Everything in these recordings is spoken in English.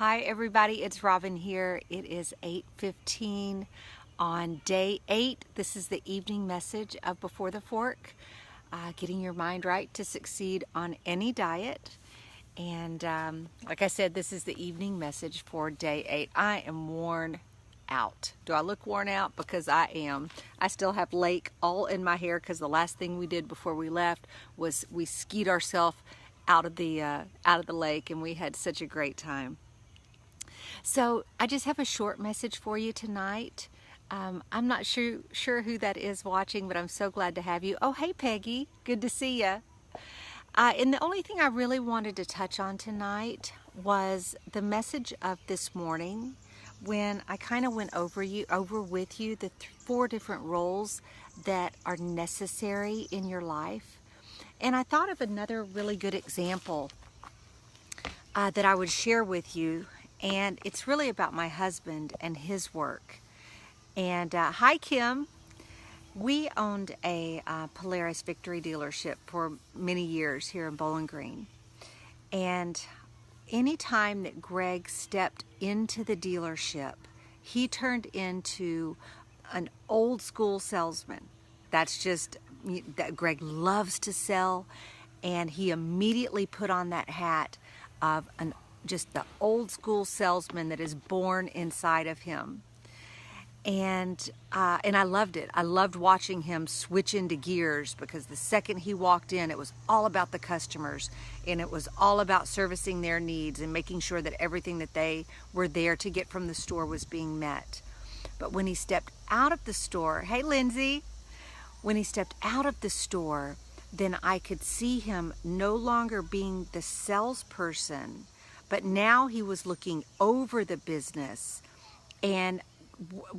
Hi everybody, it's Robin here. It is 8:15 on day 8. This is the evening message of Before the Fork, getting your mind right to succeed on any diet. And like I said, this is the evening message for day 8. I am worn out. Do I look worn out? Because I am. I still have lake all in my hair because the last thing we did before we left was we skied ourselves out of the lake, and we had such a great time. So I just have a short message for you tonight. I'm not sure who that is watching, but I'm so glad to have you. Oh, hey Peggy, good to see you. And the only thing I really wanted to touch on tonight was the message of this morning, when I kind of went over with you the 4 different roles that are necessary in your life. And I thought of another really good example that I would share with you. And it's really about my husband and his work. And hi, Kim. We owned a Polaris Victory dealership for many years here in Bowling Green. And anytime that Greg stepped into the dealership, he turned into an old school salesman. That's just that Greg loves to sell, and he immediately put on that hat of just the old school salesman that is born inside of him. And I loved it. I loved watching him switch into gears, because the second he walked in, it was all about the customers, and it was all about servicing their needs and making sure that everything that they were there to get from the store was being met. But when he stepped out of the store, hey Lindsay, when he stepped out of the store, then I could see him no longer being the salesperson, but now he was looking over the business, and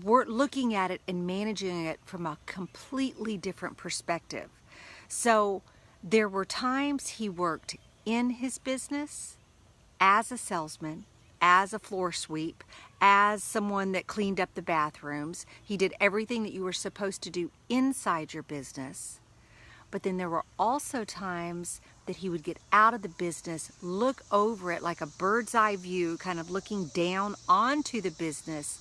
we're looking at it and managing it from a completely different perspective. So there were times he worked in his business as a salesman, as a floor sweep, as someone that cleaned up the bathrooms. He did everything that you were supposed to do inside your business. But then there were also times that he would get out of the business, look over it like a bird's eye view, kind of looking down onto the business,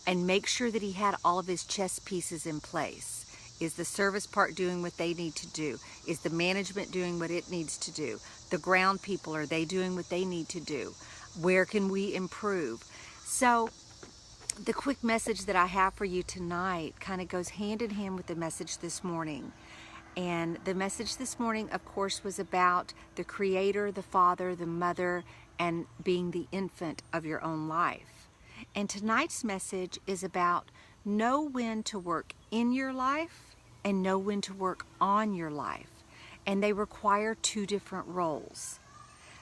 and make sure that he had all of his chess pieces in place. Is the service part doing what they need to do? Is the management doing what it needs to do? The ground people, are they doing what they need to do? Where can we improve? So the quick message that I have for you tonight kind of goes hand in hand with the message this morning. And the message this morning, of course, was about the creator, the father, the mother, and being the infant of your own life. And tonight's message is about know when to work in your life and know when to work on your life. And they require 2 different roles.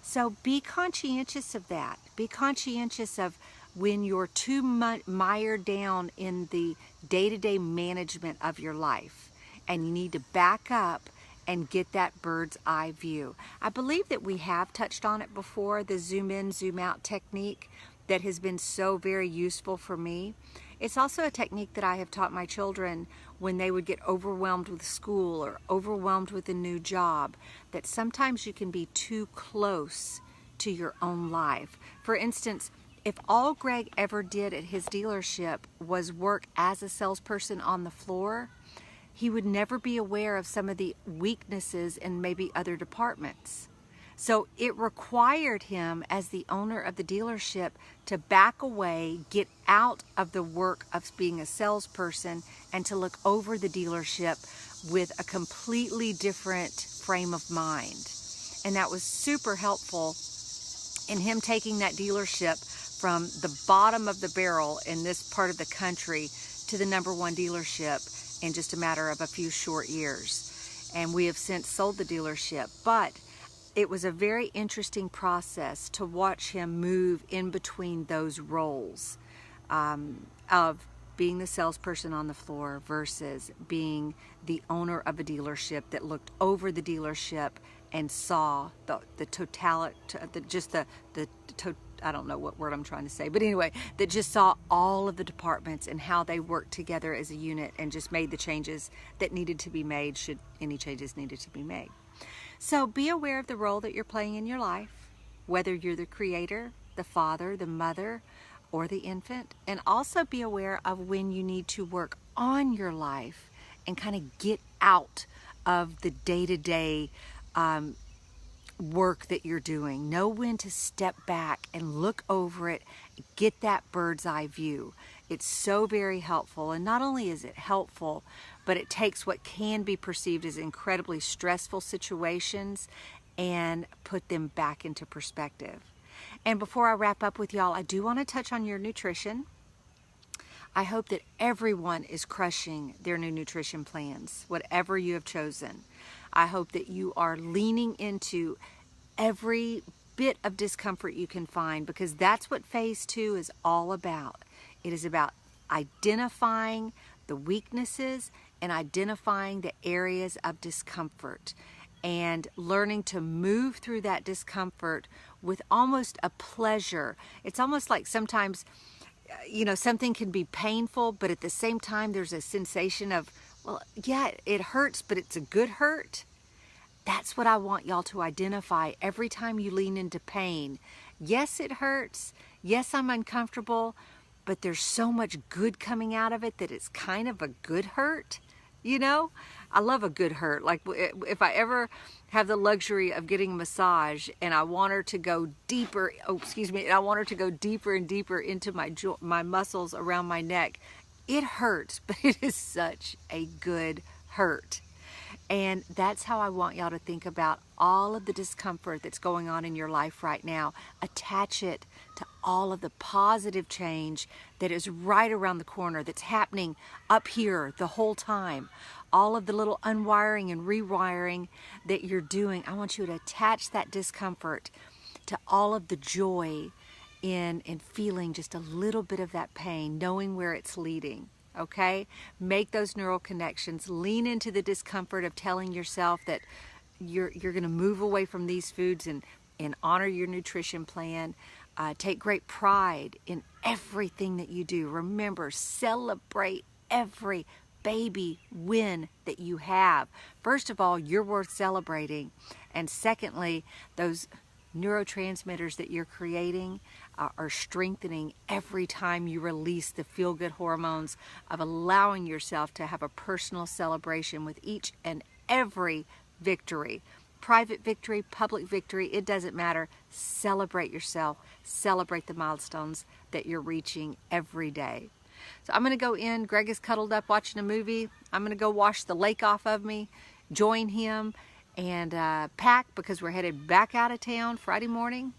So be conscientious of that. Be conscientious of when you're too mired down in the day-to-day management of your life, and you need to back up and get that bird's eye view. I believe that we have touched on it before, the zoom in, zoom out technique that has been so very useful for me. It's also a technique that I have taught my children when they would get overwhelmed with school or overwhelmed with a new job, that sometimes you can be too close to your own life. For instance, if all Greg ever did at his dealership was work as a salesperson on the floor, he would never be aware of some of the weaknesses in maybe other departments. So it required him, as the owner of the dealership, to back away, get out of the work of being a salesperson, and to look over the dealership with a completely different frame of mind. And that was super helpful in him taking that dealership from the bottom of the barrel in this part of the country to the #1 dealership in just a matter of a few short years. And we have since sold the dealership. But it was a very interesting process to watch him move in between those roles of being the salesperson on the floor versus being the owner of a dealership that looked over the dealership and saw the totality, I don't know what word I'm trying to say, but anyway, that just saw all of the departments and how they worked together as a unit, and just made the changes that needed to be made, should any changes needed to be made. So be aware of the role that you're playing in your life, whether you're the creator the father, the mother, or the infant. And also be aware of when you need to work on your life and kind of get out of the day-to-day work that you're doing. Know when to step back and look over it, get that bird's eye view. It's so very helpful. And not only is it helpful, but it takes what can be perceived as incredibly stressful situations and put them back into perspective. And before I wrap up with y'all, I do want to touch on your nutrition. I hope that everyone is crushing their new nutrition plans, whatever you have chosen. I hope that you are leaning into every bit of discomfort you can find, because that's what phase 2 is all about. It is about identifying the weaknesses and identifying the areas of discomfort and learning to move through that discomfort with almost a pleasure. It's almost like sometimes, something can be painful, but at the same time, there's a sensation of, well, yeah, it hurts, but it's a good hurt. That's what I want y'all to identify every time you lean into pain. Yes, it hurts. Yes, I'm uncomfortable, but there's so much good coming out of it that it's kind of a good hurt. I love a good hurt. Like if I ever have the luxury of getting a massage and I want her to go deeper, I want her to go deeper and deeper into my muscles around my neck. It hurts, but it is such a good hurt. And that's how I want y'all to think about all of the discomfort that's going on in your life right now. Attach it to all of the positive change that is right around the corner, that's happening up here the whole time. All of the little unwiring and rewiring that you're doing, I want you to attach that discomfort to all of the joy in feeling just a little bit of that pain, knowing where it's leading. Okay? Make those neural connections. Lean into the discomfort of telling yourself that you're going to move away from these foods and honor your nutrition plan. Take great pride in everything that you do. Remember, celebrate every baby win that you have. First of all, you're worth celebrating. And secondly, those neurotransmitters that you're creating are strengthening every time you release the feel-good hormones of allowing yourself to have a personal celebration with each and every victory. Private victory, public victory, it doesn't matter. Celebrate yourself. Celebrate the milestones that you're reaching every day. So I'm going to go in. Greg is cuddled up watching a movie. I'm going to go wash the lake off of me, join him, and pack, because we're headed back out of town Friday morning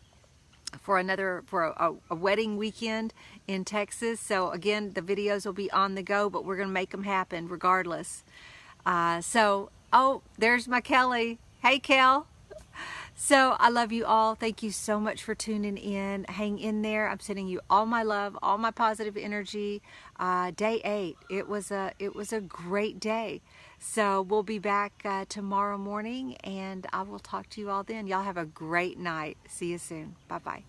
for a wedding weekend in Texas. So again, the videos will be on the go, but we're going to make them happen regardless. There's my Kelly. Hey, Kel. So I love you all. Thank you so much for tuning in. Hang in there. I'm sending you all my love, all my positive energy. Day 8. It was a great day. So we'll be back tomorrow morning, and I will talk to you all then. Y'all have a great night. See you soon. Bye-bye.